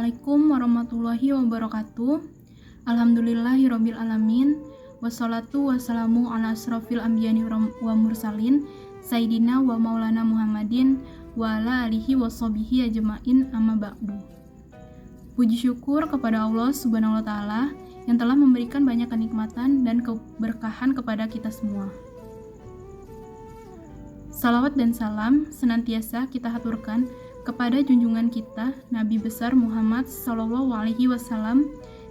Assalamualaikum warahmatullahi wabarakatuh. Alhamdulillahirabbil alamin. Wassalatu wassalamu ala asrofil anbiya'i wa mursalin Sayyidina wa maulana Muhammadin wa ala alihi washabihi ajma'in amma ba'du. Puji syukur kepada Allah Subhanahu wa taala yang telah memberikan banyak kenikmatan dan keberkahan kepada kita semua. Salawat dan salam senantiasa kita haturkan kepada junjungan kita Nabi besar Muhammad SAW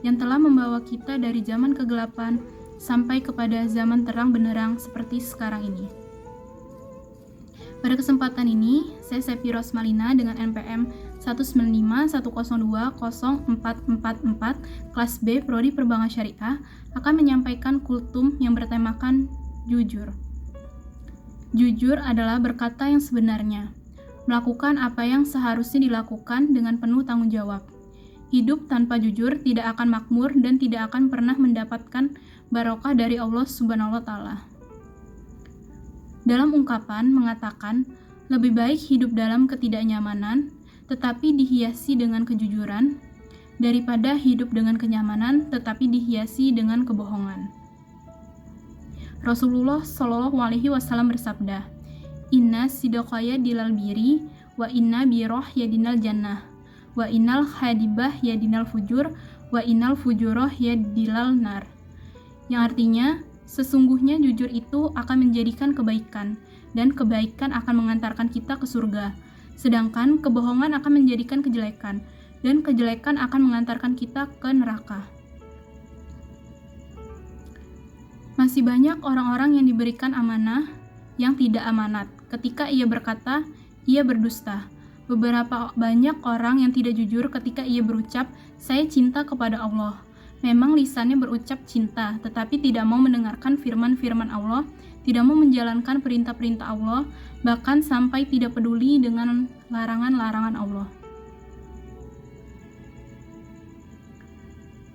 yang telah membawa kita dari zaman kegelapan sampai kepada zaman terang benderang seperti sekarang ini. Pada kesempatan ini, saya Sepi Rosmalina dengan NPM 19510204444 kelas B Prodi Perbankan Syariah akan menyampaikan kultum yang bertemakan jujur. Jujur adalah berkata yang sebenarnya, melakukan apa yang seharusnya dilakukan dengan penuh tanggung jawab. Hidup tanpa jujur tidak akan makmur dan tidak akan pernah mendapatkan barokah dari Allah Subhanahu wa taala. Dalam ungkapan mengatakan, lebih baik hidup dalam ketidaknyamanan tetapi dihiasi dengan kejujuran daripada hidup dengan kenyamanan tetapi dihiasi dengan kebohongan. Rasulullah SAW bersabda, Inna sidaqaya dilal biri, wa inna biroh yadinal jannah, wa innal hadibah yadinal fujur, wa innal fujuroh yadilal nar. Yang artinya, sesungguhnya jujur itu akan menjadikan kebaikan, dan kebaikan akan mengantarkan kita ke surga. Sedangkan kebohongan akan menjadikan kejelekan, dan kejelekan akan mengantarkan kita ke neraka. Masih banyak orang-orang yang diberikan amanah yang tidak amanat. Ketika ia berkata, ia berdusta. Beberapa banyak orang yang tidak jujur ketika ia berucap, saya cinta kepada Allah. Memang lisannya berucap cinta, tetapi tidak mau mendengarkan firman-firman Allah, tidak mau menjalankan perintah-perintah Allah, bahkan sampai tidak peduli dengan larangan-larangan Allah.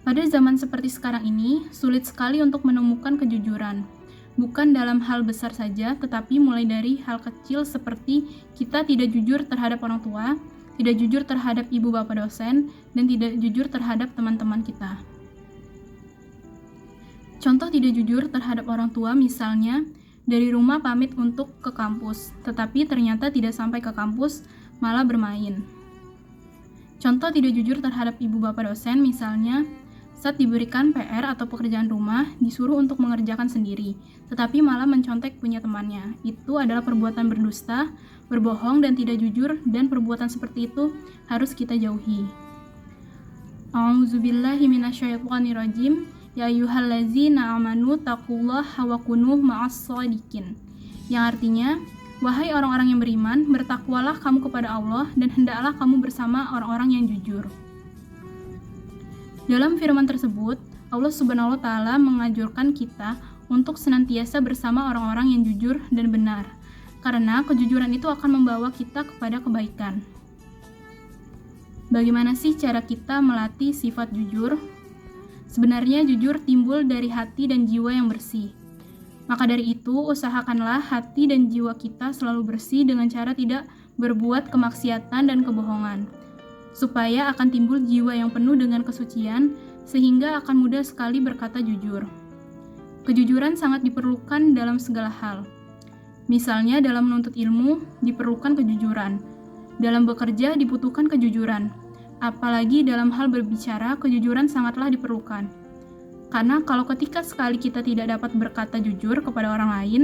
Pada zaman seperti sekarang ini, sulit sekali untuk menemukan kejujuran. Bukan dalam hal besar saja, tetapi mulai dari hal kecil seperti kita tidak jujur terhadap orang tua, tidak jujur terhadap ibu bapak dosen, dan tidak jujur terhadap teman-teman kita. Contoh tidak jujur terhadap orang tua misalnya, dari rumah pamit untuk ke kampus, tetapi ternyata tidak sampai ke kampus, malah bermain. Contoh tidak jujur terhadap ibu bapak dosen misalnya, saat diberikan PR atau pekerjaan rumah, disuruh untuk mengerjakan sendiri, tetapi malah mencontek punya temannya. Itu adalah perbuatan berdusta, berbohong, dan tidak jujur, dan perbuatan seperti itu harus kita jauhi. A'udzubillahi minasyaitonirrajim. Ya ayyuhallazina amanu taqullaha wa kunu ma'as-shadiqin. Yang artinya, wahai orang-orang yang beriman, bertakwalah kamu kepada Allah dan hendaklah kamu bersama orang-orang yang jujur. Dalam firman tersebut, Allah Subhanahu wa taala menganjurkan kita untuk senantiasa bersama orang-orang yang jujur dan benar, karena kejujuran itu akan membawa kita kepada kebaikan. Bagaimana sih cara kita melatih sifat jujur? Sebenarnya jujur timbul dari hati dan jiwa yang bersih. Maka dari itu, usahakanlah hati dan jiwa kita selalu bersih dengan cara tidak berbuat kemaksiatan dan kebohongan, supaya akan timbul jiwa yang penuh dengan kesucian, sehingga akan mudah sekali berkata jujur. Kejujuran sangat diperlukan dalam segala hal. Misalnya dalam menuntut ilmu, diperlukan kejujuran. Dalam bekerja, dibutuhkan kejujuran. Apalagi dalam hal berbicara, kejujuran sangatlah diperlukan. Karena kalau ketika sekali kita tidak dapat berkata jujur kepada orang lain,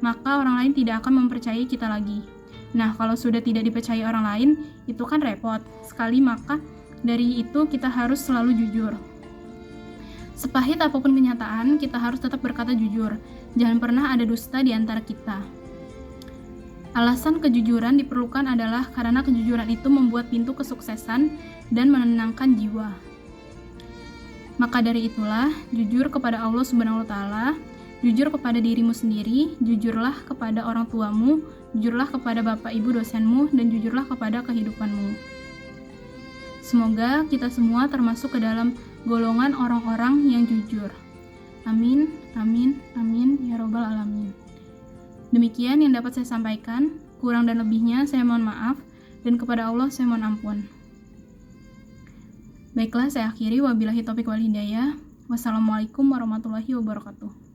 maka orang lain tidak akan mempercayai kita lagi. Nah, kalau sudah tidak dipercayai orang lain, itu kan repot sekali, maka dari itu kita harus selalu jujur. Sepahit apapun kenyataan, kita harus tetap berkata jujur. Jangan pernah ada dusta di antara kita. Alasan kejujuran diperlukan adalah karena kejujuran itu membuat pintu kesuksesan dan menenangkan jiwa. Maka dari itulah, jujur kepada Allah Subhanahu wa taala, jujur kepada dirimu sendiri, jujurlah kepada orang tuamu, jujurlah kepada bapak ibu dosenmu, dan jujurlah kepada kehidupanmu. Semoga kita semua termasuk ke dalam golongan orang-orang yang jujur. Amin, amin, amin, ya robbal alamin. Demikian yang dapat saya sampaikan, kurang dan lebihnya saya mohon maaf, dan kepada Allah saya mohon ampun. Baiklah, saya akhiri. Wabillahi taufiq wal hidayah. Wassalamualaikum warahmatullahi wabarakatuh.